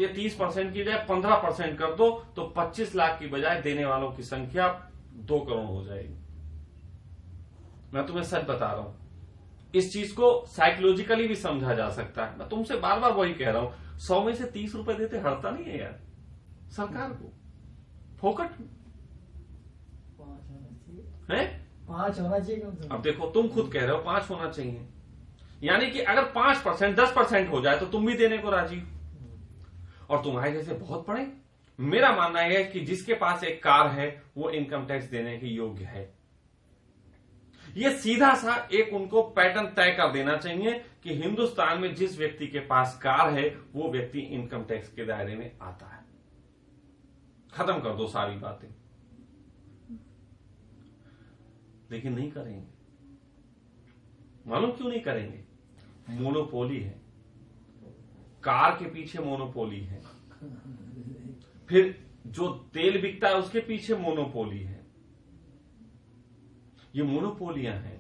तो ये 30% की बजाय 15% कर दो तो 25 लाख की बजाय देने वालों की संख्या 2 करोड़ हो जाएगी। मैं तुम्हें सच बता रहा हूं, इस चीज को साइकोलॉजिकली भी समझा जा सकता है। मैं तुमसे बार बार वही कह रहा हूं, 100 में से 30 रुपए देते हड़ता नहीं है यार सरकार को, फोकट है। 5 होना चाहिए कम से कम। अब देखो तुम खुद कह रहे हो 5 होना चाहिए, यानी कि अगर 5% 10% हो जाए तो तुम भी देने को राजी हो। और तुम्हारे जैसे बहुत पड़े। मेरा मानना यह है कि जिसके पास एक कार है वो इनकम टैक्स देने के योग्य है। ये सीधा सा एक उनको पैटर्न तय कर देना चाहिए कि हिंदुस्तान में जिस व्यक्ति के पास कार है वो व्यक्ति इनकम टैक्स के दायरे में आता है। खत्म कर दो सारी बातें। लेकिन नहीं करेंगे। मालूम क्यों नहीं करेंगे? मोनोपोली है, कार के पीछे मोनोपोली है, फिर जो तेल बिकता है उसके पीछे मोनोपोली है। ये मोनोपोलियां हैं,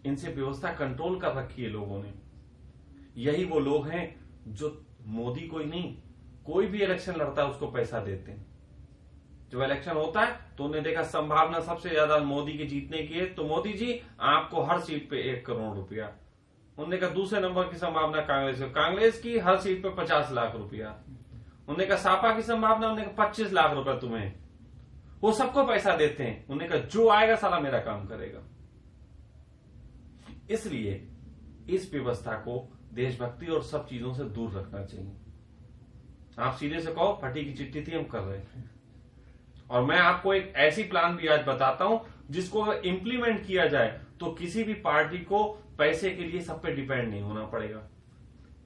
इनसे व्यवस्था कंट्रोल कर रखी है लोगों ने। यही वो लोग हैं जो मोदी को ही नहीं, कोई भी इलेक्शन लड़ता है उसको पैसा देते हैं। जब इलेक्शन होता है तो उन्हें देखा संभावना सबसे ज्यादा मोदी के जीतने की है, तो मोदी जी आपको हर सीट पे 1 करोड़ रुपया। उन्होंने कहा दूसरे नंबर की संभावना कांग्रेस की हर सीट पे 50 लाख रुपया। उन्होंने कहा सापा की संभावना, उन्होंने कहा 25 लाख रुपया तुम्हें। वो सबको पैसा देते हैं। उन्होंने कहा जो आएगा साला मेरा काम करेगा। इसलिए इस व्यवस्था को देशभक्ति और सब चीजों से दूर रखना चाहिए। आप सीधे से कहो फटी की चिट्ठी थी हम कर रहे थे। और मैं आपको एक ऐसी प्लान भी आज बताता हूं जिसको अगर इंप्लीमेंट किया जाए तो किसी भी पार्टी को पैसे के लिए सब पे डिपेंड नहीं होना पड़ेगा।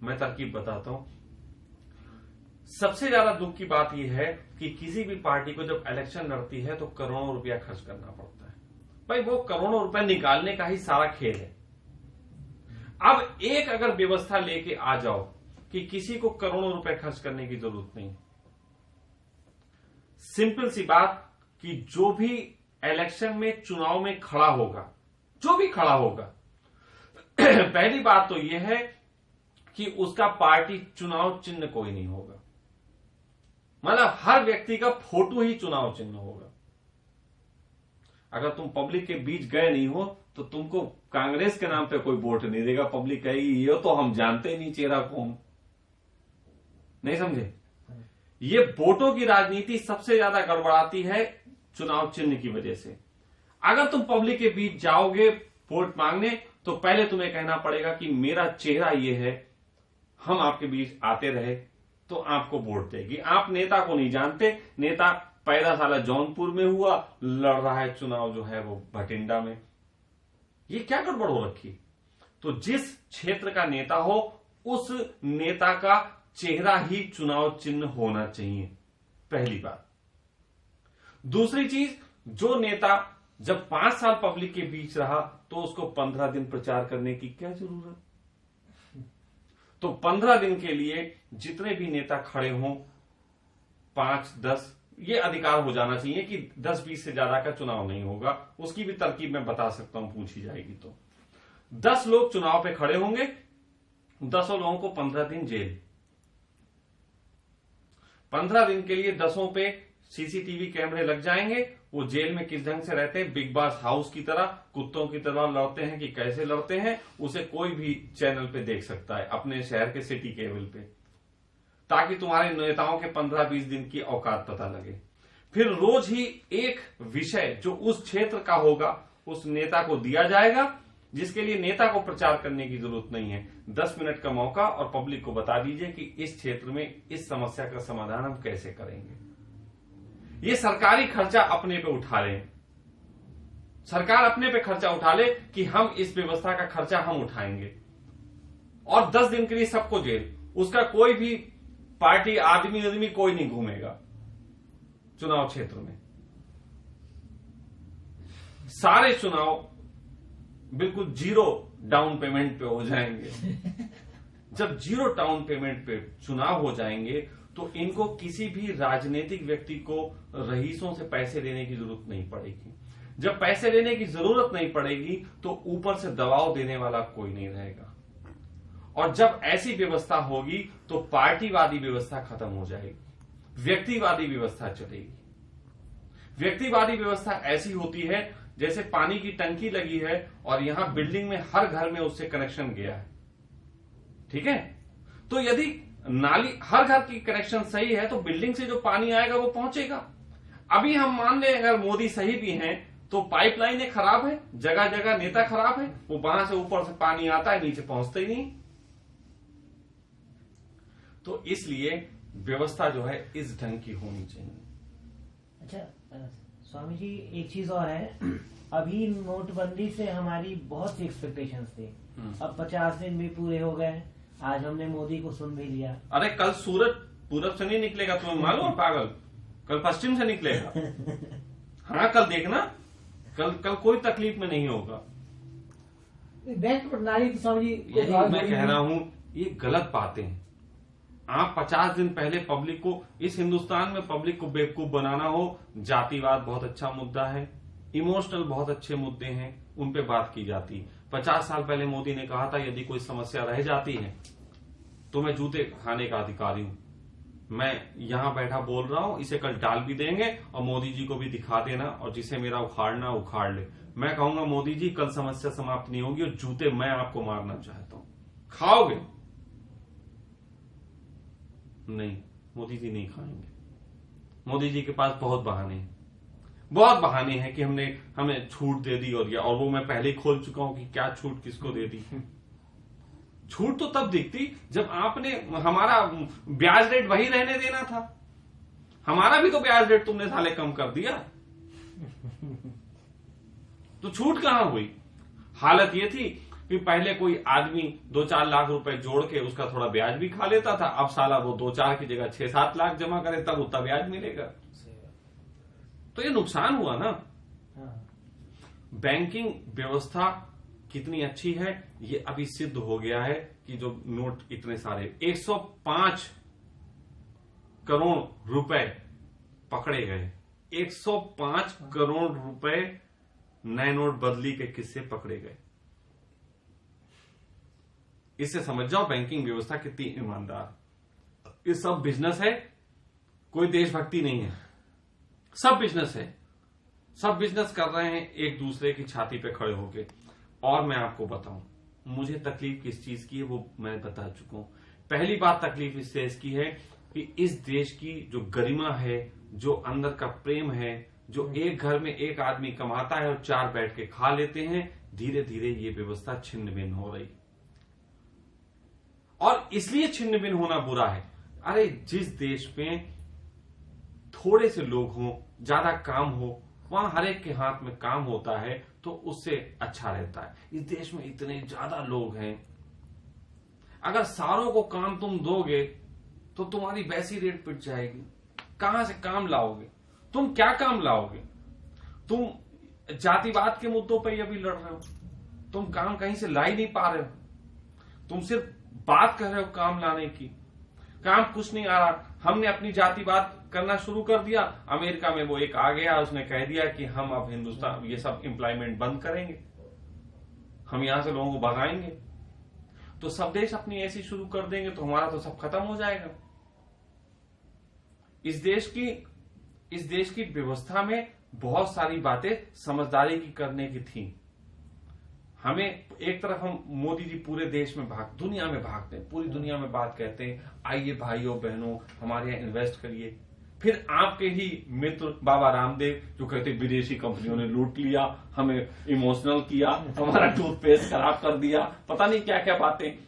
मैं तरकीब बताता हूं। सबसे ज्यादा दुख की बात यह है कि किसी भी पार्टी को जब इलेक्शन लड़ती है तो करोड़ों रुपया खर्च करना पड़ता है। भाई वो करोड़ों रुपया निकालने का ही सारा खेल है। अब एक अगर व्यवस्था लेके आ जाओ कि किसी को करोड़ों रुपए खर्च करने की जरूरत नहीं, सिंपल सी बात कि जो भी इलेक्शन में चुनाव में खड़ा होगा, जो भी खड़ा होगा पहली बात तो यह है कि उसका पार्टी चुनाव चिन्ह कोई नहीं होगा। मतलब हर व्यक्ति का फोटो ही चुनाव चिन्ह होगा। अगर तुम पब्लिक के बीच गए नहीं हो तो तुमको कांग्रेस के नाम पे कोई वोट नहीं देगा। पब्लिक कहेगी ये तो हम जानते नहीं चेहरा कौन। नहीं समझे? ये वोटों की राजनीति सबसे ज्यादा गड़बड़ाती है चुनाव चिन्ह की वजह से। अगर तुम पब्लिक के बीच जाओगे वोट मांगने तो पहले तुम्हें कहना पड़ेगा कि मेरा चेहरा ये है, हम आपके बीच आते रहे तो आपको वोट देगी। आप नेता को नहीं जानते, नेता पैदा साला जौनपुर में हुआ, लड़ रहा है चुनाव जो है वो भटिंडा में। ये क्या गड़बड़ हो रखी? तो जिस क्षेत्र का नेता हो उस नेता का चेहरा ही चुनाव चिन्ह होना चाहिए, पहली बात। दूसरी चीज, जो नेता जब 5 साल पब्लिक के बीच रहा तो उसको 15 दिन प्रचार करने की क्या जरूरत? तो 15 दिन के लिए जितने भी नेता खड़े हों, 5, 10, ये अधिकार हो जाना चाहिए कि 10-20 से ज्यादा का चुनाव नहीं होगा। उसकी भी तरकीब मैं बता सकता हूं, पूछी जाएगी तो। 10 लोग चुनाव पे खड़े होंगे, 10 लोगों को 15 दिन जेल। 15 दिन के लिए 10 पे सीसीटीवी कैमरे लग जाएंगे। वो जेल में किस ढंग से रहते हैं, बिग बॉस हाउस की तरह, कुत्तों की तरह लड़ते हैं कि कैसे लड़ते हैं, उसे कोई भी चैनल पे देख सकता है, अपने शहर के सिटी केबल पे, ताकि तुम्हारे नेताओं के 15-20 दिन की औकात पता लगे। फिर रोज ही एक विषय जो उस क्षेत्र का होगा उस नेता को दिया जाएगा, जिसके लिए नेता को प्रचार करने की जरूरत नहीं है। 10 मिनट का मौका और पब्लिक को बता दीजिए कि इस क्षेत्र में इस समस्या का समाधान हम कैसे करेंगे। ये सरकारी खर्चा अपने पे उठा लें, सरकार अपने पे खर्चा उठा ले कि हम इस व्यवस्था का खर्चा हम उठाएंगे, और 10 दिन के लिए सबको जेल। उसका कोई भी पार्टी आदमी कोई नहीं घूमेगा चुनाव क्षेत्र में। सारे चुनाव बिल्कुल 0 डाउन पेमेंट पे हो जाएंगे। जब 0 डाउन पेमेंट पे चुनाव हो जाएंगे तो इनको किसी भी राजनीतिक व्यक्ति को रईसों से पैसे लेने की जरूरत नहीं पड़ेगी। जब पैसे लेने की जरूरत नहीं पड़ेगी तो ऊपर से दबाव देने वाला कोई नहीं रहेगा। और जब ऐसी व्यवस्था होगी तो पार्टीवादी व्यवस्था खत्म हो जाएगी, व्यक्तिवादी व्यवस्था चलेगी। व्यक्तिवादी व्यवस्था ऐसी होती है जैसे पानी की टंकी लगी है और यहां बिल्डिंग में हर घर में उससे कनेक्शन गया है, ठीक है। तो यदि नाली हर घर की कनेक्शन सही है तो बिल्डिंग से जो पानी आएगा वो पहुंचेगा। अभी हम मान लें अगर मोदी सही भी हैं तो पाइपलाइनें खराब है, जगह जगह नेता खराब है, वो वहां से ऊपर से पानी आता है, नीचे पहुंचता ही नहीं। तो इसलिए व्यवस्था जो है इस ढंग की होनी चाहिए। अच्छा स्वामी जी, एक चीज और है, अभी नोटबंदी से हमारी बहुत सी एक्सपेक्टेशंस थी, अब 50 दिन भी पूरे हो गए, आज हमने मोदी को सुन भी लिया। अरे कल सूरज पूरब से नहीं निकलेगा, तुम्हें मालूम है पागल, कल पश्चिम से निकलेगा। हाँ कल देखना, कल कोई तकलीफ में नहीं होगा। बैंक प्रणाली तो स्वामी जी यही मैं कह रहा हूं, ये गलत बातें हैं। आप 50 दिन पहले पब्लिक को, इस हिंदुस्तान में पब्लिक को बेवकूफ बनाना हो, जातिवाद बहुत अच्छा मुद्दा है, इमोशनल बहुत अच्छे मुद्दे हैं, उन पे बात की जाती। 50 साल पहले मोदी ने कहा था यदि कोई समस्या रह जाती है तो मैं जूते खाने का अधिकारी हूं, मैं यहां बैठा बोल रहा हूं, इसे कल डाल भी देंगे और मोदी जी को भी दिखा देना, और जिसे मेरा उखाड़ना उखाड़ ले। मैं कहूंगा मोदी जी कल समस्या समाप्त नहीं होगी और जूते मैं आपको मारना चाहता हूं, खाओगे? नहीं, मोदी जी नहीं खाएंगे। मोदी जी के पास बहुत बहाने हैं, बहुत बहाने हैं कि हमें छूट दे दी और वो मैं पहले ही खोल चुका हूं कि क्या छूट किसको दे दी। छूट तो तब दिखती जब आपने हमारा ब्याज रेट वही रहने देना था, हमारा भी तो ब्याज रेट तुमने साले कम कर दिया, तो छूट कहां हुई? हालत ये थी कि पहले कोई आदमी 2-4 लाख रुपए जोड़ के उसका थोड़ा ब्याज भी खा लेता था, अब साला वो 2-4 की जगह 6-7 लाख जमा करे तब उतना ब्याज मिलेगा, तो ये नुकसान हुआ ना। बैंकिंग व्यवस्था कितनी अच्छी है ये अभी सिद्ध हो गया है कि जो नोट इतने सारे 105 करोड़ रुपए पकड़े गए, 105 करोड़ रुपए नए नोट बदली के किस्से पकड़े गए। इससे समझ जाओ बैंकिंग व्यवस्था कितनी ईमानदार। ये सब बिजनेस है, कोई देशभक्ति नहीं है, सब बिजनेस है, सब बिजनेस कर रहे हैं एक दूसरे की छाती पे खड़े होके। और मैं आपको बताऊं मुझे तकलीफ किस चीज की है वो मैं बता चुका हूं। पहली बात तकलीफ इससे इसकी है कि इस देश की जो गरिमा है, जो अंदर का प्रेम है, जो एक घर में एक आदमी कमाता है और 4 बैठ के खा लेते हैं, धीरे धीरे ये व्यवस्था छिन्न भिन्न हो रही। और इसलिए छिन्न भिन्न होना बुरा है। अरे जिस देश में थोड़े से लोग हों, ज्यादा काम हो, वहां हर एक के हाथ में काम होता है तो उससे अच्छा रहता है। इस देश में इतने ज्यादा लोग हैं, अगर सारों को काम तुम दोगे तो तुम्हारी वैसी रेट पिट जाएगी। कहां से काम लाओगे? तुम क्या काम लाओगे? तुम जातिवाद के मुद्दों पर अभी लड़ रहे हो, तुम काम कहीं से ला ही नहीं पा रहे हो, तुम सिर्फ बात कर रहे हो काम लाने की, काम कुछ नहीं आ रहा। हमने अपनी जातिवाद करना शुरू कर दिया, अमेरिका में वो एक आ गया, उसने कह दिया कि हम अब हिंदुस्तान ये सब एम्प्लॉयमेंट बंद करेंगे, हम यहां से लोगों को भगाएंगे, तो सब देश अपनी ऐसी शुरू कर देंगे तो हमारा तो सब खत्म हो जाएगा। इस देश की व्यवस्था में बहुत सारी बातें समझदारी की करने की थी। हमें एक तरफ हम मोदी जी पूरे देश में दुनिया में भागते हैं, पूरी दुनिया में बात कहते हैं आइए भाइयों बहनों हमारे यहाँ इन्वेस्ट करिए। फिर आपके ही मित्र बाबा रामदेव जो कहते विदेशी कंपनियों ने लूट लिया, हमें इमोशनल किया, हमारा टूथपेस्ट खराब कर दिया, पता नहीं क्या क्या बातें,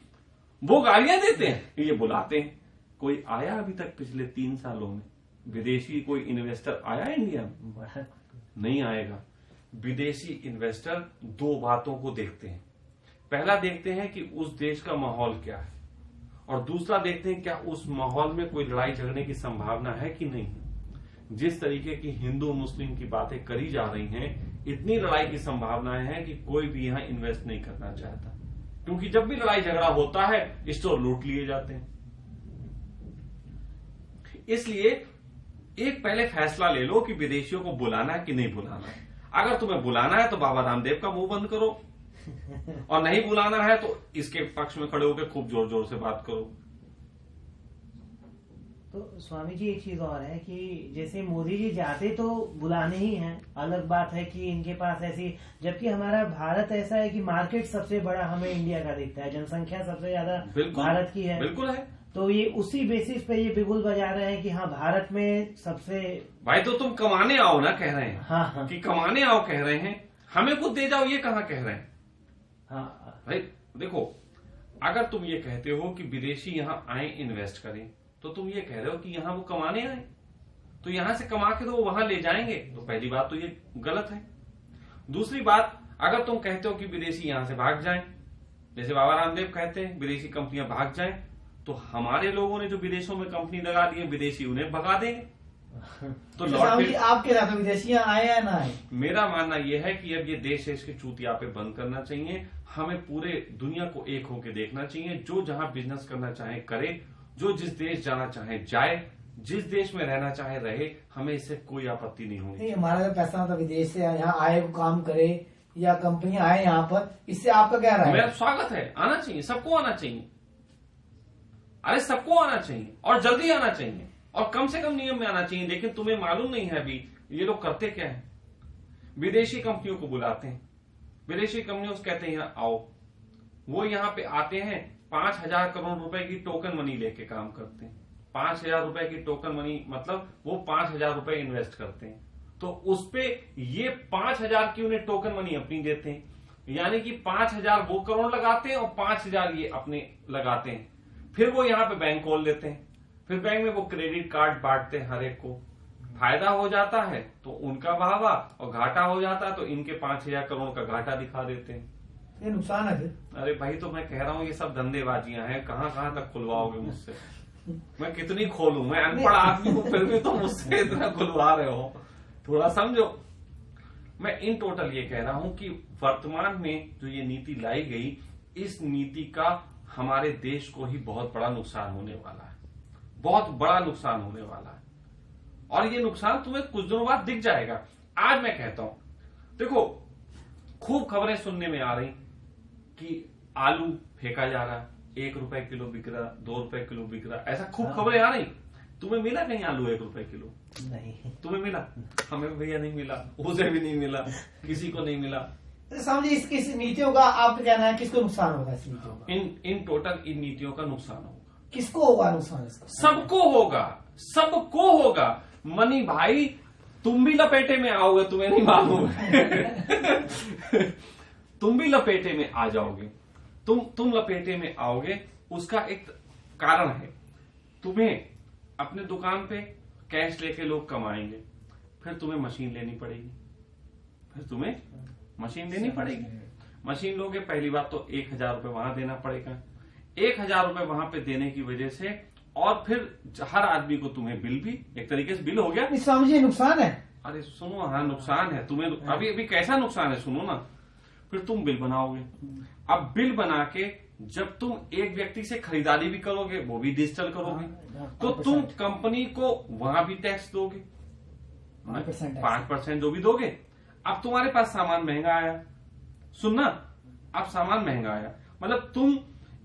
वो गालियां देते हैं, ये बुलाते हैं। कोई आया अभी तक पिछले 3 सालों में विदेशी कोई इन्वेस्टर आया इंडिया में? नहीं आएगा। विदेशी इन्वेस्टर 2 बातों को देखते हैं, पहला देखते हैं कि उस देश का माहौल क्या है, और दूसरा देखते हैं क्या उस माहौल में कोई लड़ाई झगड़ने की संभावना है कि नहीं। जिस तरीके की हिंदू मुस्लिम की बातें करी जा रही हैं, इतनी लड़ाई की संभावनाएं हैं कि कोई भी यहां इन्वेस्ट नहीं करना चाहता, क्योंकि जब भी लड़ाई झगड़ा होता है स्टोर लूट लिए जाते हैं। इसलिए एक पहले फैसला ले लो कि विदेशियों को बुलाना है कि नहीं बुलाना है। अगर तुम्हें बुलाना है तो बाबा रामदेव का मुंह बंद करो, और नहीं बुलाना है तो इसके पक्ष में खड़े होकर खूब जोर जोर से बात करो। तो स्वामी जी एक चीज और है कि जैसे मोदी जी जाते तो बुलाने ही हैं, अलग बात है कि इनके पास ऐसी, जबकि हमारा भारत ऐसा है कि मार्केट सबसे बड़ा हमें इंडिया का दिखता है, जनसंख्या सबसे ज्यादा भारत की है। बिल्कुल है। तो ये उसी बेसिस पे ये बिगुल बजा रहे हैं कि हाँ भारत में सबसे। भाई तो तुम कमाने आओ ना कह रहे हैं। हाँ। कि कमाने आओ कह रहे हैं, हमें कुछ दे जाओ ये कहाँ कह रहे हैं। हाँ भाई देखो, अगर तुम ये कहते हो कि विदेशी यहाँ आए इन्वेस्ट करें, तो तुम ये कह रहे हो कि यहाँ वो कमाने आए, तो यहां से कमा के तो वो वहां ले जाएंगे, तो पहली बात तो ये गलत है। दूसरी बात, अगर तुम कहते हो कि विदेशी यहां से भाग जाएं, जैसे बाबा रामदेव कहते हैं विदेशी कंपनियां भाग जाएं, तो हमारे लोगों ने जो विदेशों में कंपनी लगा दी है, विदेशी उन्हें भगा देंगे। तो लौट आप कह रहे थे विदेशियां आए या ना आए? मेरा मानना यह है कि अब ये देश के चूतिया पे बंद करना चाहिए। हमें पूरे दुनिया को एक होकर देखना चाहिए। जो जहां बिजनेस करना चाहे करे, जो जिस देश जाना चाहे जाए, जिस देश में रहना चाहे रहे, हमें इससे कोई आपत्ति नहीं होगी। हमारा तो पैसा मतलब विदेश से यहाँ आए काम करे या कंपनी आए यहाँ पर, इससे आपका क्या राय है? मेरा स्वागत है, आना चाहिए, सबको आना चाहिए। अरे सबको आना चाहिए और जल्दी आना चाहिए और कम से कम नियम में आना चाहिए। लेकिन तुम्हें मालूम नहीं है अभी ये लोग करते क्या है। विदेशी कंपनियों को बुलाते हैं, विदेशी कंपनियों से कहते हैं यहाँ आओ, वो यहाँ पे आते हैं, 5,000 करोड़ रुपए की टोकन मनी लेके काम करते हैं। 5,000 रुपए की टोकन मनी मतलब वो 5,000 रुपए इन्वेस्ट करते हैं, तो उस पे ये 5,000 की उन्हें टोकन मनी अपनी देते हैं। यानी कि 5,000 वो करोड़ लगाते हैं और 5,000 ये अपने लगाते हैं। फिर वो यहाँ पे बैंक खोल लेते हैं, फिर बैंक में वो क्रेडिट कार्ड बांटते हैं, हर एक को फायदा हो जाता है तो उनका वाहवा, और घाटा हो जाता है तो इनके 5,000 करोड़ का घाटा दिखा देते हैं। ये नुकसान है फिर। अरे भाई तो मैं कह रहा हूँ ये सब धंधेबाजियां हैं, कहाँ कहाँ तक खुलवाओगे मुझसे? मैं कितनी खोलूं? मैं अनपढ़ आदमी हूँ, फिर भी तो मुझसे इतना खुलवा रहे हो, थोड़ा समझो। मैं इन टोटल ये कह रहा हूं कि वर्तमान में जो ये नीति लाई गई, इस नीति का हमारे देश को ही बहुत बड़ा नुकसान होने वाला है, बहुत बड़ा नुकसान होने वाला है। और ये नुकसान तुम्हें कुछ दिनों बाद दिख जाएगा। आज मैं कहता हूं, देखो खूब खबरें सुनने में आ रही कि आलू फेंका जा रहा, 1 रुपए किलो बिक रहा, 2 रुपए किलो बिक रहा, ऐसा खूब खबरें आ रही। तुम्हें मिला कहीं आलू 1 रुपए किलो? नहीं। तुम्हें मिला? हमें भैया नहीं मिला, उसे भी नहीं मिला, किसी को नहीं मिला। समझिए इस नीतियों का आपका कहना है किसको नुकसान होगा? इस नीतियों का इन टोटल इन नीतियों का नुकसान होगा। किसको होगा नुकसान? इसका सबको होगा, सबको होगा। मनी भाई तुम भी लपेटे में आओगे, तुम्हें नहीं मालूम है। तुम भी लपेटे में आ जाओगे। तुम लपेटे में आओगे, उसका एक कारण है। तुम्हें अपने दुकान पे कैश लेके लोग कमाएंगे, फिर तुम्हें मशीन लेनी पड़ेगी, फिर तुम्हें मशीन लेनी पड़ेगी। मशीन लोगे, पहली बात तो 1,000 रुपए वहां देना पड़ेगा। 1,000 रुपए वहां पे देने की वजह से, और फिर हर आदमी को तुम्हें बिल भी एक तरीके से बिल हो गया। समझिए नुकसान है। अरे सुनो, हाँ नुकसान है तुम्हें। अभी कैसा नुकसान है सुनो ना। फिर तुम बिल बनाओगे। अब बिल बना के जब तुम एक व्यक्ति से खरीदारी भी करोगे, वो भी डिजिटल करोगे, तो तुम कंपनी को वहां भी टैक्स दोगे, 5% जो भी दोगे। अब तुम्हारे पास सामान महंगा आया, सुनना, अब सामान महंगा आया, मतलब तुम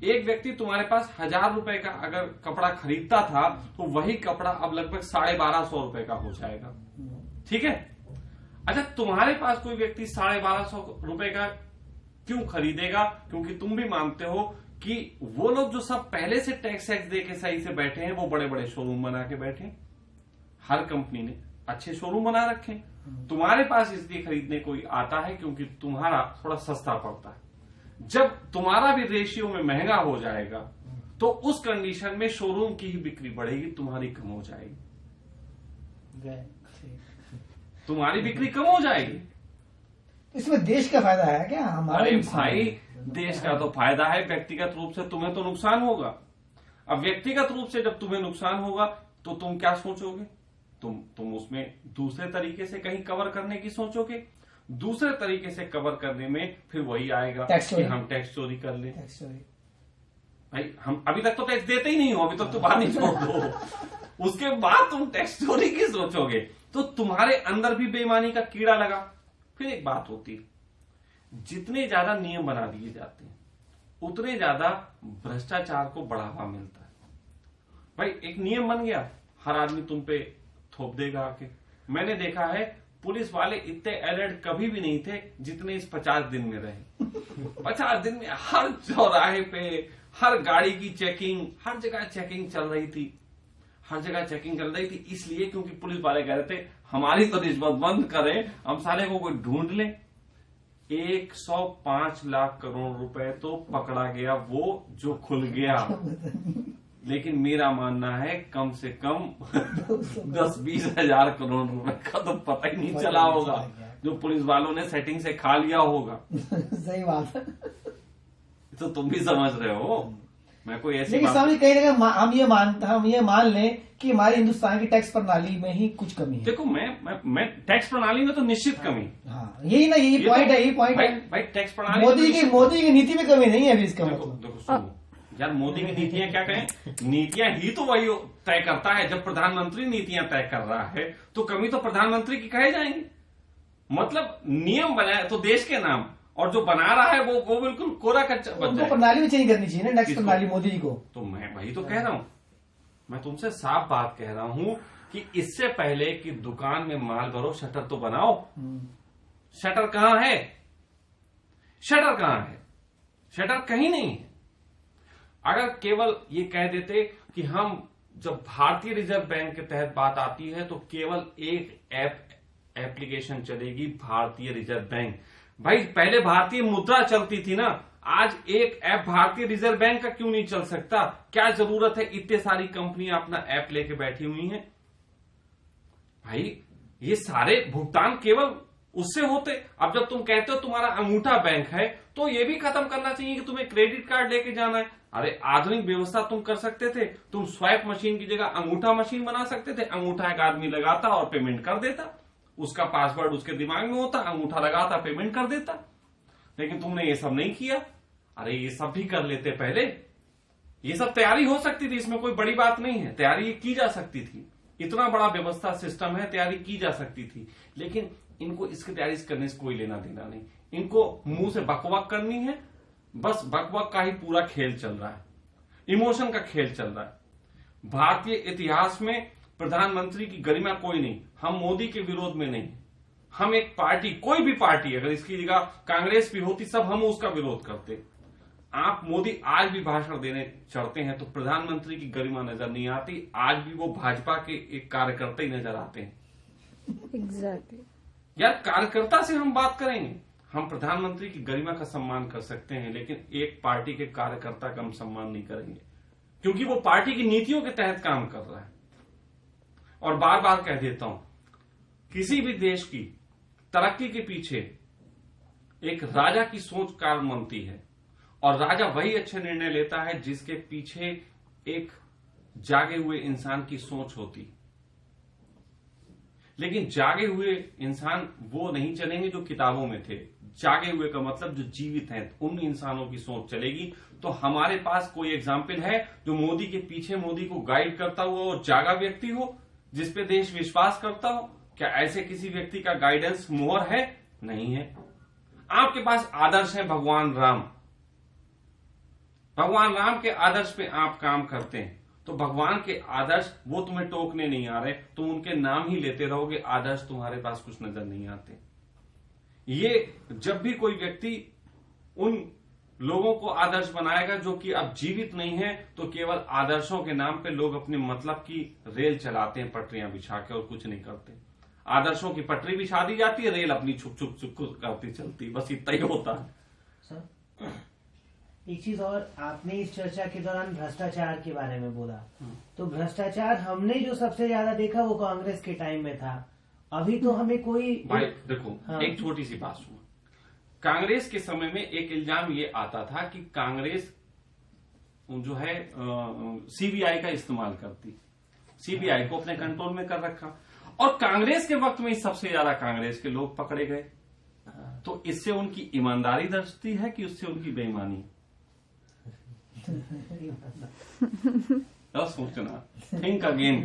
एक व्यक्ति तुम्हारे पास 1,000 रुपए का अगर कपड़ा खरीदता था, तो वही कपड़ा अब लगभग 1,250 रुपए का हो जाएगा। ठीक है। अच्छा, तुम्हारे पास कोई व्यक्ति 1,250 रुपए का क्यों खरीदेगा? क्योंकि तुम भी मानते हो कि वो लोग जो सब पहले से टैक्स दे के सही से बैठे हैं, वो बड़े बड़े शोरूम बना के बैठे। हर कंपनी ने अच्छे शोरूम बना रखे। तुम्हारे पास इसलिए खरीदने कोई आता है क्योंकि तुम्हारा थोड़ा सस्ता पड़ता है। जब तुम्हारा भी रेशियो में महंगा हो जाएगा, तो उस कंडीशन में शोरूम की ही बिक्री बढ़ेगी, तुम्हारी कम हो जाएगी। तुम्हारी बिक्री कम हो जाएगी। इसमें देश का फायदा है क्या? हमारे भाई देश का तो फायदा है, व्यक्तिगत रूप से तुम्हें तो नुकसान होगा। अब व्यक्तिगत रूप से जब तुम्हें नुकसान होगा, तो तुम क्या सोचोगे? तुम उसमें दूसरे तरीके से कहीं कवर करने की सोचोगे। दूसरे तरीके से कवर करने में फिर वही आएगा कि हम टैक्स चोरी कर लें। भाई हम अभी तक तो टैक्स देते ही नहीं हो, अभी तक तो बात नहीं छोड़ दो। उसके बाद तुम टैक्स चोरी की सोचोगे, तो तुम्हारे अंदर भी बेईमानी का कीड़ा लगा। फिर एक बात होती है, जितने ज्यादा नियम बना दिए जाते हैं उतने ज्यादा भ्रष्टाचार को बढ़ावा मिलता है। भाई एक नियम बन गया, हर आदमी तुम पे थोप देगा आके। मैंने देखा है पुलिस वाले इतने अलर्ट कभी भी नहीं थे जितने इस 50 दिन में रहे। 50 दिन में हर चौराहे पे, हर गाड़ी की चेकिंग, हर जगह चेकिंग चल रही थी, हर जगह चेकिंग चल रही थी। इसलिए क्योंकि पुलिस वाले कह रहे थे हमारी तो रिश्वत बंद करें, हम सारे को कोई ढूंढ लें। 105 लाख करोड़ रुपए तो पकड़ा गया, वो जो खुल गया। लेकिन मेरा मानना है कम से कम 10-20 हजार करोड़ रुपए का तो पता ही नहीं चला होगा, जो पुलिस वालों ने सेटिंग से खा लिया होगा। सही बात है। तो तुम भी समझ रहे हो, मैं कोई ऐसी लेकिन स्वामी कहीं ना कहीं हम ये मान लें कि हमारे हिंदुस्तान की टैक्स प्रणाली में ही कुछ कमी है। देखो मैं टैक्स प्रणाली में तो निश्चित कमी। हाँ, यही पॉइंट है, यही पॉइंट है भाई टैक्स प्रणाली मोदी की नीति में कमी नहीं है अभी इसका मतलब। देखो सुनो यार, मोदी की नीतियां क्या कहें, नीतियां ही तो वही तय करता है। जब प्रधानमंत्री नीतियां तय कर रहा है तो कमी तो प्रधानमंत्री की कहे जाएंगी। मतलब नियम बनाए तो देश के नाम, और जो बना रहा है वो बिल्कुल कोरा कच्चा बन जाए। प्रणाली में चेंज करनी चाहिए ना, टैक्स प्रणाली मोदी जी को। तो मैं वही तो कह रहा हूं, मैं तुमसे साफ बात कह रहा हूं कि इससे पहले कि दुकान में माल भरो शटर तो बनाओ। शटर कहां है? शटर कहां है? शटर कहीं नहीं है। अगर केवल ये कह देते कि हम, जब भारतीय रिजर्व बैंक के तहत बात आती है तो केवल एक एप्लीकेशन चलेगी, भारतीय रिजर्व बैंक। भाई पहले भारतीय मुद्रा चलती थी ना, आज एक ऐप भारतीय रिजर्व बैंक का क्यों नहीं चल सकता? क्या जरूरत है इतने सारी कंपनियां अपना ऐप लेके बैठी हुई हैं? भाई ये सारे भुगतान केवल उससे होते। अब जब तुम कहते हो तुम्हारा अंगूठा बैंक है, तो ये भी खत्म करना चाहिए कि तुम्हें क्रेडिट कार्ड लेके जाना है। अरे आधुनिक व्यवस्था तुम कर सकते थे, तुम स्वैप मशीन की जगह अंगूठा मशीन बना सकते थे। अंगूठा एक आदमी लगाता और पेमेंट कर देता, उसका पासवर्ड उसके दिमाग में होता, अंगूठा लगाता पेमेंट कर देता। लेकिन तुमने ये सब नहीं किया। अरे ये सब भी कर लेते पहले, ये सब तैयारी हो सकती थी, इसमें कोई बड़ी बात नहीं है, तैयारी की जा सकती थी। इतना बड़ा व्यवस्था सिस्टम है, तैयारी की जा सकती थी। लेकिन इनको इसकी तैयारी करने से कोई लेना देना नहीं, इनको मुंह से बकवाक करनी है, बस बकवाक का ही पूरा खेल चल रहा है, इमोशन का खेल चल रहा है। भारतीय इतिहास में प्रधानमंत्री की गरिमा कोई नहीं। हम मोदी के विरोध में नहीं, हम एक पार्टी, कोई भी पार्टी अगर इसकी जगह कांग्रेस भी होती, सब हम उसका विरोध करते। आप मोदी आज भी भाषण देने चढ़ते हैं तो प्रधानमंत्री की गरिमा नजर नहीं आती, आज भी वो भाजपा के एक कार्यकर्ता ही नजर आते हैं। एग्जैक्टली यार कार्यकर्ता से हम बात करेंगे, हम प्रधानमंत्री की गरिमा का सम्मान कर सकते हैं, लेकिन एक पार्टी के कार्यकर्ता का हम सम्मान नहीं करेंगे, क्योंकि वो पार्टी की नीतियों के तहत काम कर रहा है। और बार बार कह देता हूं, किसी भी देश की तरक्की के पीछे एक राजा की सोच कारण बनती है, और राजा वही अच्छे निर्णय लेता है जिसके पीछे एक जागे हुए इंसान की सोच होती। लेकिन जागे हुए इंसान वो नहीं चलेंगे जो किताबों में थे, जागे हुए का मतलब जो जीवित हैं, उन इंसानों की सोच चलेगी। तो हमारे पास कोई एग्जाम्पल है जो मोदी के पीछे, मोदी को गाइड करता हुआ और जागा व्यक्ति हो, जिसपे देश विश्वास करता हो? क्या ऐसे किसी व्यक्ति का गाइडेंस मोहर है? नहीं है। आपके पास आदर्श है भगवान राम, भगवान राम के आदर्श पे आप काम करते हैं, तो भगवान के आदर्श वो तुम्हें टोकने नहीं आ रहे, तुम उनके नाम ही लेते रहोगे, आदर्श तुम्हारे पास कुछ नजर नहीं आते। ये जब भी कोई व्यक्ति उन लोगों को आदर्श बनाएगा जो कि अब जीवित नहीं है, तो केवल आदर्शों के नाम पे लोग अपने मतलब की रेल चलाते हैं, पटरियां बिछा के, और कुछ नहीं करते। आदर्शों की पटरी बिछा दी जाती है, रेल अपनी छुक छुक छुक करती चलती, बस इतना ही होता है। सर एक चीज और, आपने इस चर्चा के दौरान भ्रष्टाचार के बारे में बोला, तो भ्रष्टाचार हमने जो सबसे ज्यादा देखा वो कांग्रेस के टाइम में था। अभी तो हमें कोई भाई देखो, हाँ। एक छोटी सी बात सुनो। कांग्रेस के समय में एक इल्जाम ये आता था कि कांग्रेस जो है सीबीआई का इस्तेमाल करती, सीबीआई को अपने कंट्रोल में कर रखा, और कांग्रेस के वक्त में सबसे ज्यादा कांग्रेस के लोग पकड़े गए। तो इससे उनकी ईमानदारी दर्शाती है कि उससे उनकी बेईमानी? सोचना, थिंक अगेन।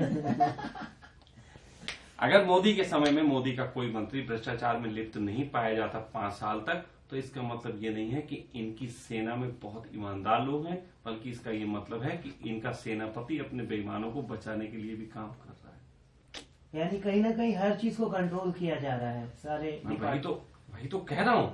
अगर मोदी के समय में मोदी का कोई मंत्री भ्रष्टाचार में लिप्त नहीं पाया जाता 5 साल तक, तो इसका मतलब ये नहीं है कि इनकी सेना में बहुत ईमानदार लोग हैं, बल्कि इसका ये मतलब है कि इनका सेनापति अपने बेईमानों को बचाने के लिए भी काम कर रहा है। यानी कहीं ना कहीं हर चीज को कंट्रोल किया जा रहा है सारे। वही तो कह रहा हूं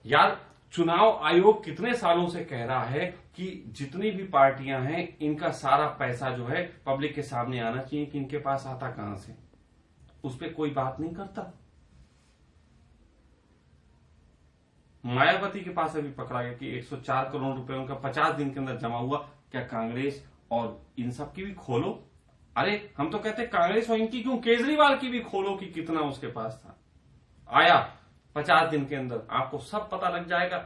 यार। चुनाव आयोग कितने सालों से कह रहा है कि जितनी भी पार्टियां हैं इनका सारा पैसा जो है पब्लिक के सामने आना चाहिए कि इनके पास आता कहां से। उस पर कोई बात नहीं करता। मायावती के पास अभी पकड़ा गया कि 104 करोड़ रुपए उनका 50 दिन के अंदर जमा हुआ। क्या कांग्रेस और इन सब की भी खोलो? अरे हम तो कहते कांग्रेस और इनकी क्यों, केजरीवाल की भी खोलो कि कितना उसके पास था। आया 50 दिन के अंदर आपको सब पता लग जाएगा।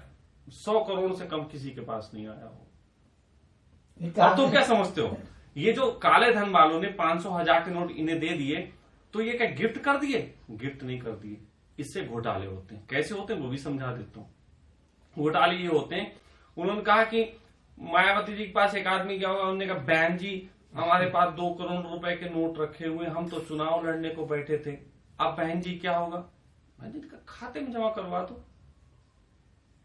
100 करोड़ से कम किसी के पास नहीं आया हो। अब तो क्या समझते हो, ये जो काले धन वालों ने 500,000 के नोट इन्हें दे दिए तो ये क्या गिफ्ट कर दिए? गिफ्ट नहीं कर दिए, इससे घोटाले होते हैं। कैसे होते हैं वो भी समझा देता हूं। घोटाले ये होते हैं, उन्होंने कहा कि मायावती जी के पास एक आदमी क्या होगा, उन्होंने कहा बहन जी हमारे पास 2 करोड़ रुपए के नोट रखे हुए, हम तो चुनाव लड़ने को बैठे थे। अब बहन जी क्या होगा? बहन जी का खाते में जमा करवा दो।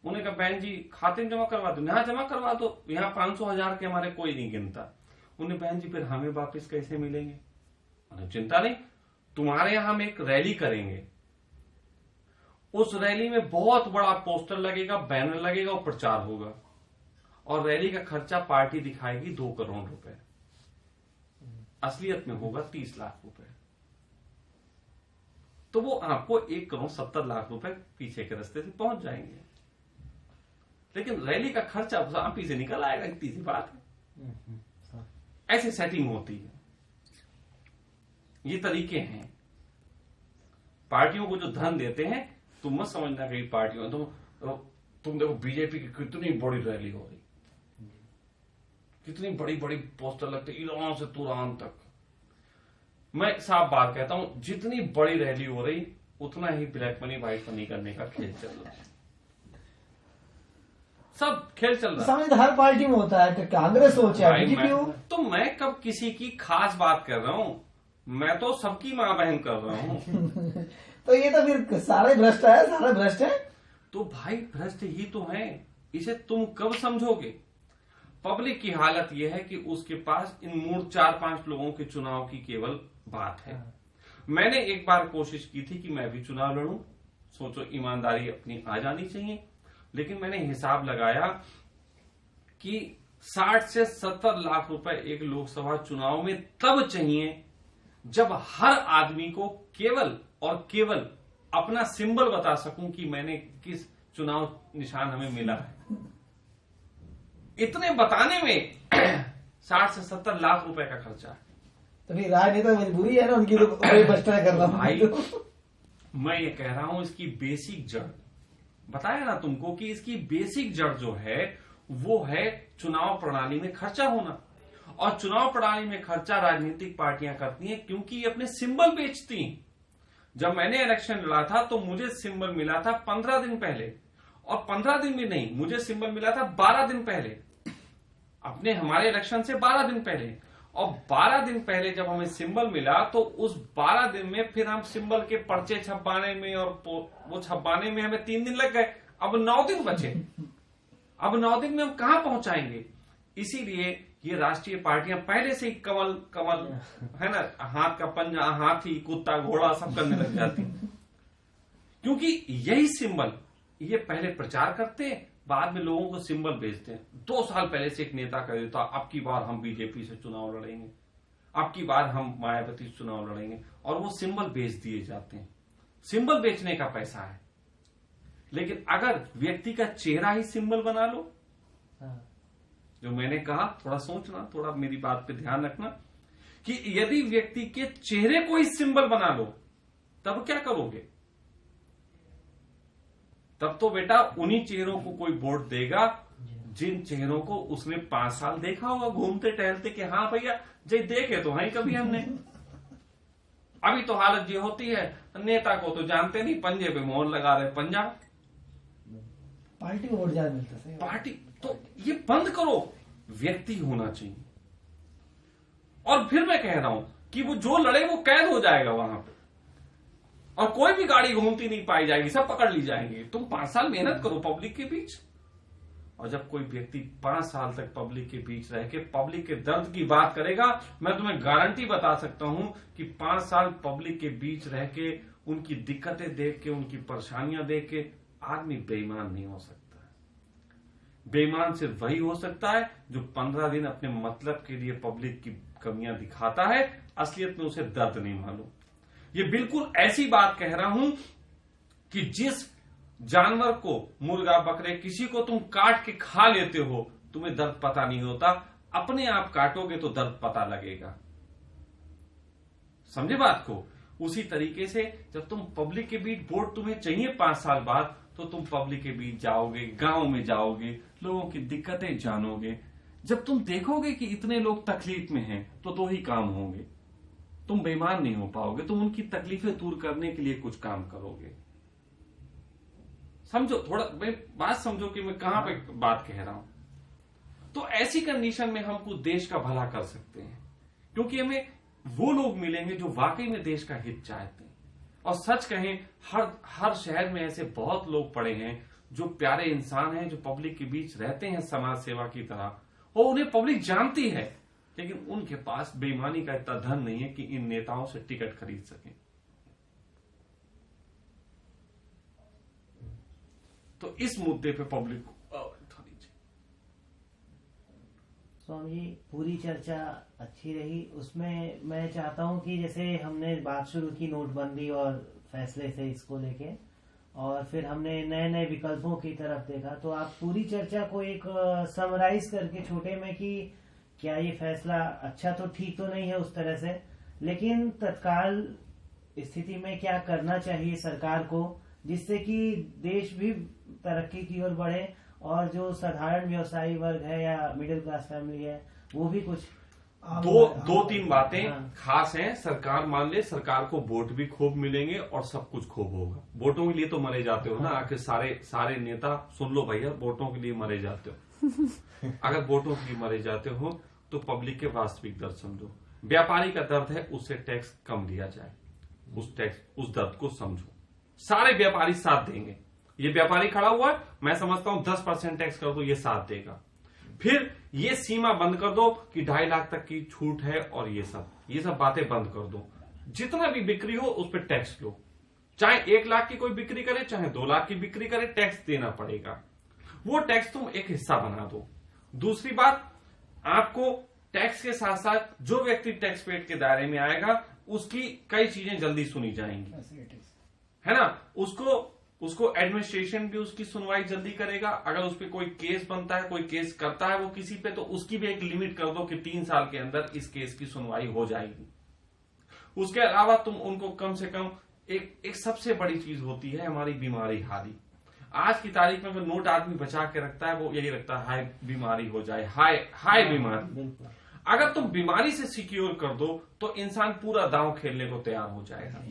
उन्होंने कहा बहन जी खाते में जमा करवा दो, यहां जमा करवा दो, यहाँ 500,000 के हमारे कोई नहीं गिनता। उन्हें बहन जी फिर हमें वापस कैसे मिलेंगे? उन्हें चिंता नहीं, तुम्हारे यहां हम एक रैली करेंगे, उस रैली में बहुत बड़ा पोस्टर लगेगा, बैनर लगेगा और प्रचार होगा, और रैली का खर्चा पार्टी दिखाएगी 2 करोड़ रुपए, असलियत में होगा 30 लाख रुपए। तो वो आपको 1,70,00,000 रुपए पीछे के रास्ते से पहुंच जाएंगे, लेकिन रैली का खर्चा आप ही से निकल आएगा। इतनी सी बात है। ऐसी सेटिंग होती है, ये तरीके हैं। पार्टियों को जो धन देते हैं, तुम मत समझना कहीं पार्टियों तुम देखो बीजेपी की कितनी बड़ी रैली हो रही, कितनी बड़ी बड़ी पोस्टर लगते ईरान से तुरान तक। मैं साफ बात कहता हूं, जितनी बड़ी रैली हो रही उतना ही ब्लैक मनी व्हाइट मनी करने का खेल चल रहा है। सब खेल चल रहा है। हर पार्टी में होता है, कांग्रेस हो चाहे बीजेपी हो। तो मैं कब किसी की खास बात कर रहा हूं, मैं तो सबकी मां बहन कर रहा हूं। तो ये तो फिर सारे भ्रष्ट है, सारे भ्रष्ट है। तो भाई भ्रष्ट ही तो है, इसे तुम कब समझोगे? पब्लिक की हालत यह है कि उसके पास इन मूर्ख 4-5 लोगों के चुनाव की केवल बात है। मैंने एक बार कोशिश की थी कि मैं भी चुनाव लड़ूं, सोचो ईमानदारी अपनी आ जानी चाहिए, लेकिन मैंने हिसाब लगाया कि 60 से 70 लाख रुपए एक लोकसभा चुनाव में तब चाहिए जब हर आदमी को केवल और केवल अपना सिंबल बता सकूं कि मैंने किस चुनाव निशान हमें मिला है। इतने बताने में 60 से 70 लाख रुपए का खर्चा है। तो फिर राजनेता मजबूरी है ना उनकी, तो भ्रष्टाचार करना। भाई मैं ये कह रहा हूं, इसकी बेसिक जड़ बताया ना तुमको कि इसकी बेसिक जड़ जो है वो है चुनाव प्रणाली में खर्चा होना। और चुनाव प्रणाली में खर्चा राजनीतिक पार्टियां करती हैं क्योंकि ये अपने सिंबल बेचती हैं। जब मैंने इलेक्शन लड़ा था तो मुझे सिंबल मिला था 15 दिन पहले, और 15 दिन भी नहीं, मुझे सिंबल मिला था 12 दिन पहले, अपने हमारे इलेक्शन से 12 दिन पहले। और 12 दिन पहले जब हमें सिंबल मिला तो उस 12 दिन में फिर हम सिंबल के पर्चे छपवाने में और वो छपवाने में हमें 3 दिन लग गए। अब 9 दिन बचे। अब 9 दिन में हम कहां पहुंचाएंगे? इसीलिए ये राष्ट्रीय पार्टियां पहले से ही कमल है ना, हाथ का पंजा, हाथी, कुत्ता, घोड़ा सब करने लग जाती, क्योंकि यही सिंबल ये पहले प्रचार करते हैं, बाद में लोगों को सिंबल बेचते हैं। 2 साल पहले से एक नेता कह देता अब की बार हम बीजेपी से चुनाव लड़ेंगे, अब की बार हम मायावती से चुनाव लड़ेंगे, और वो सिंबल बेच दिए जाते हैं। सिंबल बेचने का पैसा है। लेकिन अगर व्यक्ति का चेहरा ही सिंबल बना लो, जो मैंने कहा, थोड़ा सोचना, थोड़ा मेरी बात पे ध्यान रखना, कि यदि व्यक्ति के चेहरे को ही सिंबल बना लो तब क्या करोगे? तब तो बेटा उन्हीं चेहरों को कोई वोट देगा जिन चेहरों को उसने 5 साल देखा होगा घूमते टहलते कि हाँ भैया जी देखे तो है कभी हमने। अभी तो हालत ये होती है, नेता को तो जानते नहीं, पंजे पे मोहर लगा रहे, पंजा पार्टी को वोट ज्यादा मिलता है। पार्टी तो ये बंद करो, व्यक्ति होना चाहिए। और फिर मैं कह रहा हूं कि वो जो लड़े वो कैद हो जाएगा वहां पे। और कोई भी गाड़ी घूमती नहीं पाई जाएगी, सब पकड़ ली जाएंगे। तुम 5 साल मेहनत करो पब्लिक के बीच। और जब कोई व्यक्ति 5 साल तक पब्लिक के बीच रह के पब्लिक के दर्द की बात करेगा, मैं तुम्हें गारंटी बता सकता हूं कि 5 साल पब्लिक के बीच रह के उनकी दिक्कतें देख के, उनकी परेशानियां देख के आदमी बेईमान नहीं हो सकता। बेईमान सिर्फ वही हो सकता है जो 15 दिन अपने मतलब के लिए पब्लिक की कमियां दिखाता है, असलियत में उसे दर्द नहीं मालूम। ये बिल्कुल ऐसी बात कह रहा हूं कि जिस जानवर को, मुर्गा बकरे किसी को तुम काट के खा लेते हो, तुम्हें दर्द पता नहीं होता, अपने आप काटोगे तो दर्द पता लगेगा। समझे बात को? उसी तरीके से जब तुम पब्लिक के बीच वोट तुम्हें चाहिए 5 साल बाद, तो तुम पब्लिक के बीच जाओगे, गांव में जाओगे, लोगों की दिक्कतें जानोगे। जब तुम देखोगे कि इतने लोग तकलीफ में हैं, तो 2 ही काम होंगे। तुम बेईमान नहीं हो पाओगे, तुम उनकी तकलीफें दूर करने के लिए कुछ काम करोगे। समझो, थोड़ा बात समझो कि मैं कहां पे बात कह रहा हूं। तो ऐसी कंडीशन में हम कुछ देश का भला कर सकते हैं, क्योंकि हमें वो लोग मिलेंगे जो वाकई में देश का हित चाहते हैं। और सच कहें, हर शहर में ऐसे बहुत लोग पड़े हैं जो प्यारे इंसान हैं, जो पब्लिक के बीच रहते हैं समाज सेवा की तरह, और उन्हें पब्लिक जानती है, लेकिन उनके पास बेईमानी का इतना धन नहीं है कि इन नेताओं से टिकट खरीद सकें। तो इस मुद्दे पे पब्लिक को स्वामी जी, पूरी चर्चा अच्छी रही। उसमें मैं चाहता हूं कि जैसे हमने बात शुरू की नोटबंदी और फैसले से इसको लेके, और फिर हमने नए नए विकल्पों की तरफ देखा, तो आप पूरी चर्चा को एक समराइज करके छोटे में कि क्या ये फैसला अच्छा तो ठीक तो नहीं है उस तरह से, लेकिन तत्काल स्थिति में क्या करना चाहिए सरकार को, जिससे कि देश भी तरक्की की ओर बढ़े और जो साधारण व्यवसायी वर्ग है या मिडिल क्लास फैमिली है वो भी कुछ। 2-3 बातें खास हैं। सरकार मान ले, सरकार को वोट भी खूब मिलेंगे और सब कुछ खूब होगा। वोटों के लिए तो मरे जाते हो ना, आखिर सारे नेता सुन लो भैया, वोटों के लिए मरे जाते हो। अगर वोटों के लिए मरे जाते हो तो पब्लिक के वास्तविक दर्द समझो। व्यापारी का दर्द है, उससे टैक्स कम लिया जाए, उस दर्द को समझो। सारे व्यापारी साथ देंगे। ये व्यापारी खड़ा हुआ है, मैं समझता हूं 10% टैक्स कर दो, ये साथ देगा। फिर ये सीमा बंद कर दो कि 2.5 लाख तक की छूट है, और ये सब बातें बंद कर दो। जितना भी बिक्री हो उस पर टैक्स लो, चाहे 1 लाख की कोई बिक्री करे, चाहे 2 लाख की बिक्री करे, टैक्स देना पड़ेगा। वो टैक्स तुम एक हिस्सा बना दो। दूसरी बात, आपको टैक्स के साथ साथ जो व्यक्ति टैक्स पेड के दायरे में आएगा उसकी कई चीजें जल्दी सुनी जाएंगी, है ना। उसको एडमिनिस्ट्रेशन भी उसकी सुनवाई जल्दी करेगा। अगर उस पर कोई केस बनता है, कोई केस करता है वो किसी पे, तो उसकी भी एक लिमिट कर दो कि 3 साल के अंदर इस केस की सुनवाई हो जाएगी। उसके अलावा तुम उनको कम से कम एक सबसे बड़ी चीज होती है हमारी बीमारी हारी। आज की तारीख में जो नोट आदमी बचा के रखता है वो यही रखता है, हाई बीमारी हो जाए, हाई बीमारी। अगर तुम बीमारी से सिक्योर कर दो तो इंसान पूरा दांव खेलने को तैयार हो जाएगा।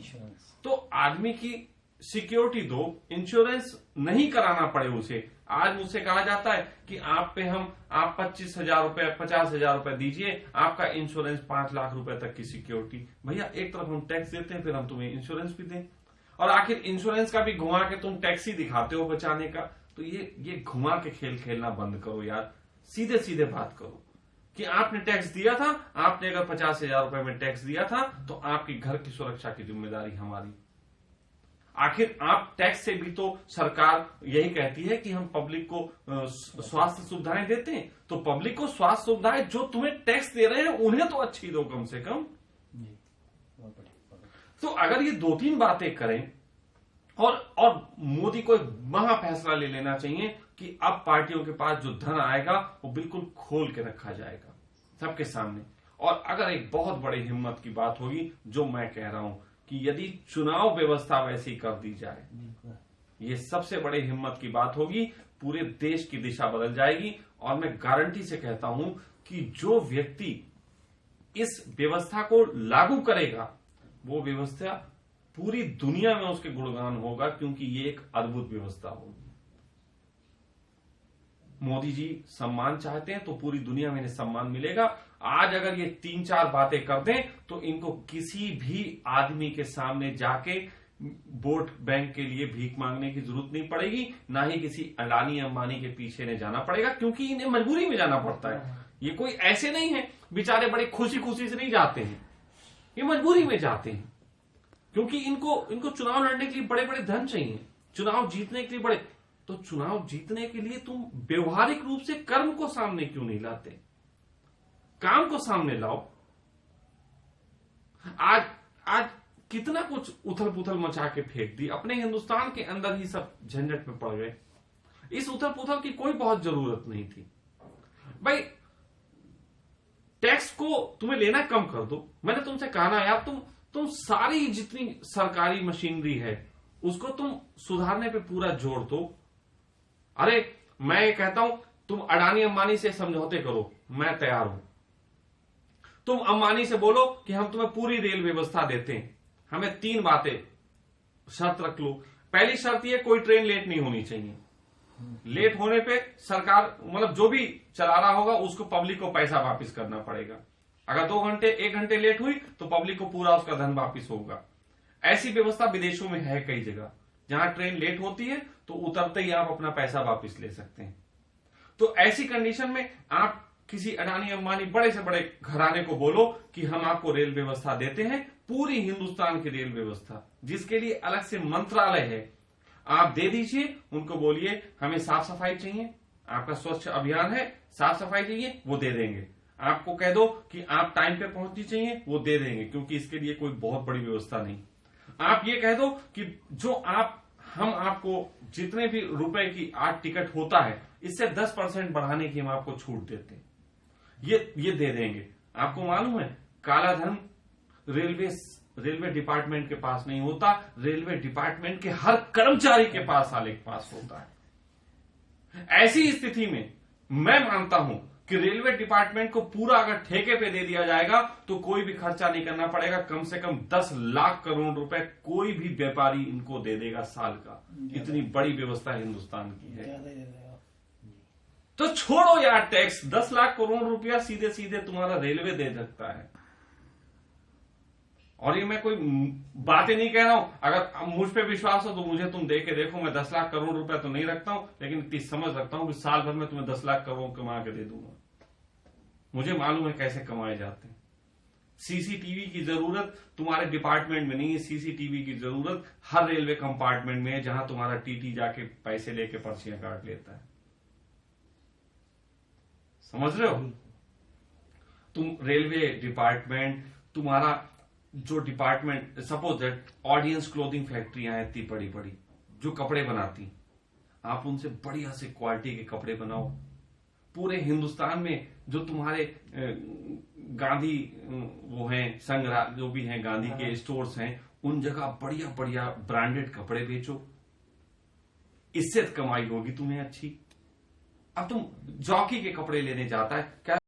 तो आदमी की सिक्योरिटी दो, इंश्योरेंस नहीं कराना पड़े उसे। आज मुझसे कहा जाता है कि आप 25,000 रुपए 50,000 रुपए दीजिए, आपका इंश्योरेंस 5 लाख रुपए तक की सिक्योरिटी। भैया, एक तरफ हम टैक्स देते हैं, फिर हम तुम्हें इंश्योरेंस भी दें, और आखिर इंश्योरेंस का भी घुमा के तुम टैक्स ही दिखाते हो बचाने का। तो ये घुमा के खेल खेलना बंद करो यार, सीधे सीधे बात करो कि आपने टैक्स दिया था, आपने अगर 50,000 रुपए में टैक्स दिया था तो आपकी घर की सुरक्षा की जिम्मेदारी हमारी। आखिर आप टैक्स से भी तो, सरकार यही कहती है कि हम पब्लिक को स्वास्थ्य सुविधाएं देते हैं, तो पब्लिक को स्वास्थ्य सुविधाएं जो तुम्हें टैक्स दे रहे हैं उन्हें तो अच्छी दो कम से कम। तो अगर ये 2-3 बातें करें, और मोदी को एक महा फैसला ले लेना चाहिए कि अब पार्टियों के पास जो धन आएगा वो बिल्कुल खोल के रखा जाएगा सबके सामने। और अगर एक बहुत बड़ी हिम्मत की बात होगी, जो मैं कह रहा हूं कि यदि चुनाव व्यवस्था वैसी कर दी जाए, ये सबसे बड़ी हिम्मत की बात होगी, पूरे देश की दिशा बदल जाएगी। और मैं गारंटी से कहता हूं कि जो व्यक्ति इस व्यवस्था को लागू करेगा, वो व्यवस्था पूरी दुनिया में उसके गुणगान होगा, क्योंकि ये एक अद्भुत व्यवस्था होगी। मोदी जी सम्मान चाहते हैं तो पूरी दुनिया में इन्हें सम्मान मिलेगा। आज अगर ये 3-4 बातें कर दें तो इनको किसी भी आदमी के सामने जाके वोट बैंक के लिए भीख मांगने की जरूरत नहीं पड़ेगी, ना ही किसी अडानी अंबानी के पीछे इन्हें जाना पड़ेगा, क्योंकि इन्हें मजबूरी में जाना पड़ता है। ये कोई ऐसे नहीं है बेचारे बड़े खुशी खुशी से नहीं जाते हैं, ये मजबूरी में जाते हैं, क्योंकि इनको चुनाव लड़ने के लिए बड़े बड़े धन चाहिए, चुनाव जीतने के लिए बड़े। तो चुनाव जीतने के लिए तुम व्यवहारिक रूप से कर्म को सामने क्यों नहीं लाते, काम को सामने लाओ। आज कितना कुछ उथल पुथल मचा के फेंक दी, अपने हिंदुस्तान के अंदर ही सब झंझट में पड़ गए। इस उथल पुथल की कोई बहुत जरूरत नहीं थी भाई। टैक्स को तुम्हें लेना कम कर दो। मैंने तुमसे कहा ना यार, तुम सारी जितनी सरकारी मशीनरी है उसको तुम सुधारने पे पूरा जोर दो। अरे मैं ये कहता हूं, तुम अडानी अंबानी से समझौते करो, मैं तैयार हूं। तुम अंबानी से बोलो कि हम तुम्हें पूरी रेल व्यवस्था देते हैं, हमें 3 बातें शर्त रख लो। पहली शर्त यह, कोई ट्रेन लेट नहीं होनी चाहिए। लेट होने पे सरकार, मतलब जो भी चला रहा होगा उसको, पब्लिक को पैसा वापस करना पड़ेगा। अगर 2 घंटे 1 घंटे लेट हुई तो पब्लिक को पूरा उसका धन वापस होगा। ऐसी व्यवस्था विदेशों में है कई जगह, जहां ट्रेन लेट होती है तो उतरते ही आप अपना पैसा वापस ले सकते हैं। तो ऐसी कंडीशन में आप किसी अडानी अंबानी बड़े से बड़े घराने को बोलो कि हम आपको रेल व्यवस्था देते हैं, पूरी हिंदुस्तान की रेल व्यवस्था, जिसके लिए अलग से मंत्रालय है, आप दे दीजिए। उनको बोलिए हमें साफ सफाई चाहिए, आपका स्वच्छ अभियान है, साफ सफाई चाहिए, वो दे देंगे। आपको कह दो कि आप टाइम पे पहुंचनी चाहिए, वो दे देंगे, क्योंकि इसके लिए कोई बहुत बड़ी व्यवस्था नहीं। आप ये कह दो कि जो हम आपको जितने भी रुपए की आज टिकट होता है, इससे 10% बढ़ाने की हम आपको छूट देते हैं, ये दे देंगे। आपको मालूम है, काला धन रेलवे डिपार्टमेंट के पास नहीं होता, रेलवे डिपार्टमेंट के हर कर्मचारी के पास, साले के पास होता है। ऐसी स्थिति में मैं मानता हूं कि रेलवे डिपार्टमेंट को पूरा अगर ठेके पे दे दिया जाएगा तो कोई भी खर्चा नहीं करना पड़ेगा। कम से कम 10 लाख करोड़ रुपए कोई भी व्यापारी इनको दे देगा साल का। इतनी बड़ी व्यवस्था हिंदुस्तान की है। तो छोड़ो यार टैक्स, 10 लाख करोड़ रुपया सीधे सीधे तुम्हारा रेलवे दे सकता है। और ये मैं कोई बातें नहीं कह रहा हूं, अगर मुझ पे विश्वास हो तो मुझे तुम दे के देखो। मैं 10 लाख करोड़ रुपया तो नहीं रखता हूं, लेकिन इतनी समझ रखता हूं कि साल भर में तुम्हें 10 लाख करोड़ कमा के दे दूंगा। मुझे मालूम है कैसे कमाए जाते हैं। सीसीटीवी की जरूरत तुम्हारे डिपार्टमेंट में नहीं है, सीसीटीवी की जरूरत हर रेलवे कंपार्टमेंट में है, जहां तुम्हारा टीटी जाके पैसे लेके पर्चियां काट लेता है। समझ रहे हो? तुम रेलवे डिपार्टमेंट, तुम्हारा जो department, suppose that audience clothing फैक्ट्रियां हैं इतनी बड़ी बड़ी जो कपड़े बनाती, आप उनसे बढ़िया से क्वालिटी के कपड़े बनाओ। पूरे हिंदुस्तान में जो तुम्हारे गांधी वो हैं संग्रह, जो भी हैं गांधी के स्टोर्स हैं, उन जगह बढ़िया बढ़िया ब्रांडेड कपड़े बेचो, इससे कमाई होगी तुम्हें अच्छी। अब तुम जॉकी के कपड़े लेने जाता है क्या